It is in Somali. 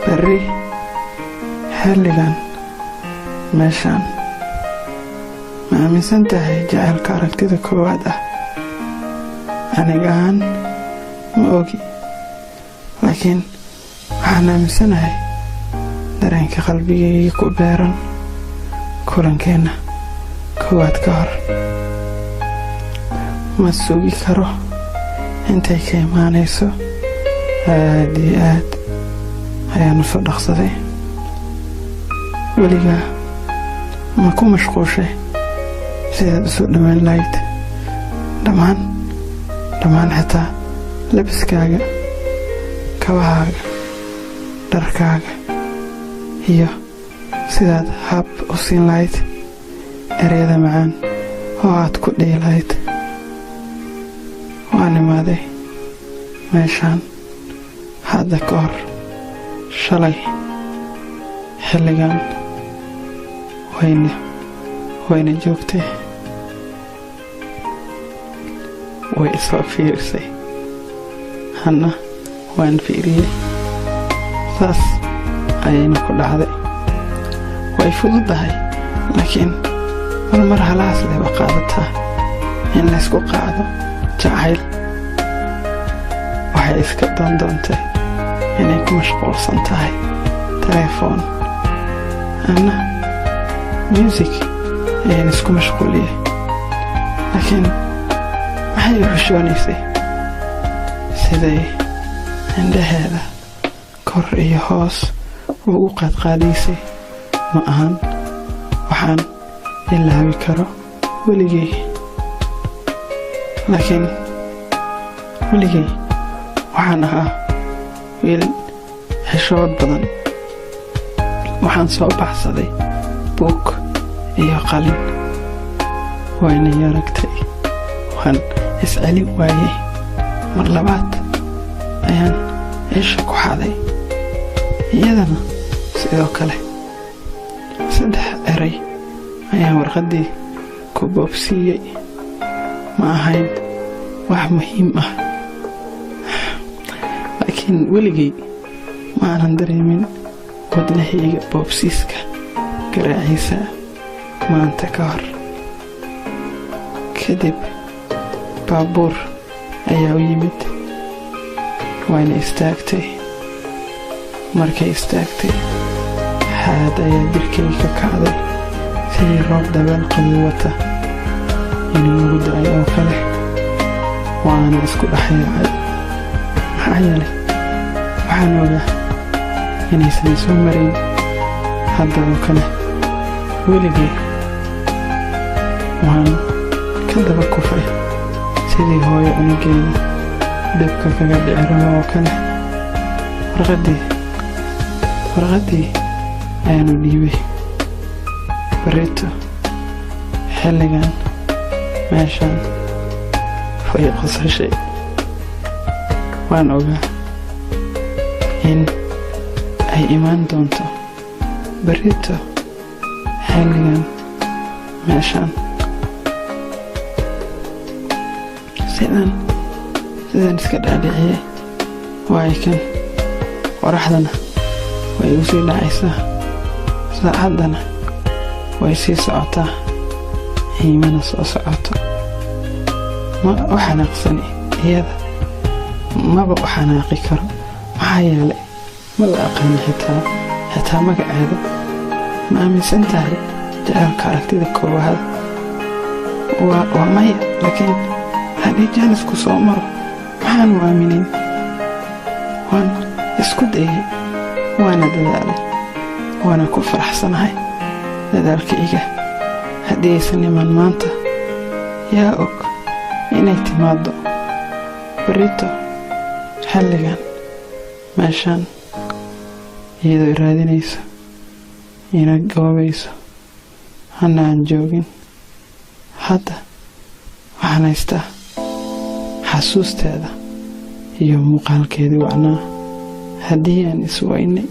بري حلقان ماشان ما أمسنتهي جعل كاركتر كوادة أنا قان ما أوكي لكن أنا أمسنهي درينك قلبي كبيرا كلن كينا كواد كار ما تسوقي كرو انتي كيمانيسو هادي آد هيا نصدق صدي ولقا ما كو مشغوشي سيداد سوء دمان لايت دمان حتى لبسكاغا كواهاغا دركاغا هي سيداد هاب وسين لايت اريدا معان وعاد كودي لايت واني ماذي ماشان هذا كور شلي حلقان وين جوبتي ويسوى فيرسي هنا وين فيري ساس أينا كل هذا ويفوض هاي لكن المرحلة اللي بقادتها إن لسكو قاعدة جعيل waxay iska doondoontay inay ku mashquulsan tahay telefoon ana music ayaan isku mashquuliyay laakiin waxay xushoonaysaa siday indhaheeda kor iyo hoos ugu qaadqaadaysay ma ahan waxaan ilaawi karo weligay laakiin weligay waxaan ahaa wiil xishood badan waxaan soo baxsaday buug iyo qalin wayna yaragtay waan iscelin waayey mar labaad ayaan isha ku xaday iyadana sidoo kale 3 eray ayaan warqadii ku boobsiiyey ma ahayn wax muhiim ah laakiin weligay ma aanan dareemin wadnahayga boobsiiska garaaciisa maanta ka hor kadib baabuur ayaa u yimid wayna istaagtay markay istaagtay xaad ayaa jirkayga ka kacday sidii roob dabeel qabow wata inuu ugu da'ay oo kale waana isku dhaxyaacay maxaa yeelay waxaan ogaa inaysan soo marayn hadda oo kale weligay waan ka daba kufay sidii hooyo unugeeda dabka kaga dhici rabo oo kale warqadii ayaanu dhiibay barito xilligan meeshaan way qosashay waan ogaa in ay imaan doonto barito xilligan meeshaan sidaan iska dhaadhiciyay waay kan qoraxdana way u sii dhacaysaa saacaddana way sii socotaa hiimana soo socoto ma u xanaaqsani iyada maba u xanaaqi karo maxaa yeelay ma la aqaani xitaa magaceeda ma aaminsan tahay jacaylka aragtida koowaad waa maya laakiin haddii jaanisku soo maro maxaan u aaminin waan isku dayay waana dadaalay waana ku faraxsanahay dadaalkayga haddii aysan iman maanta yaa og inay timaado barito xilligan meeshaan iyadoo raadinayso ina goobayso hana aan joogin hadda waxaan haystaa xasuusteeda iyo muuqaalkeedii wacnaa haddii aan iswaynay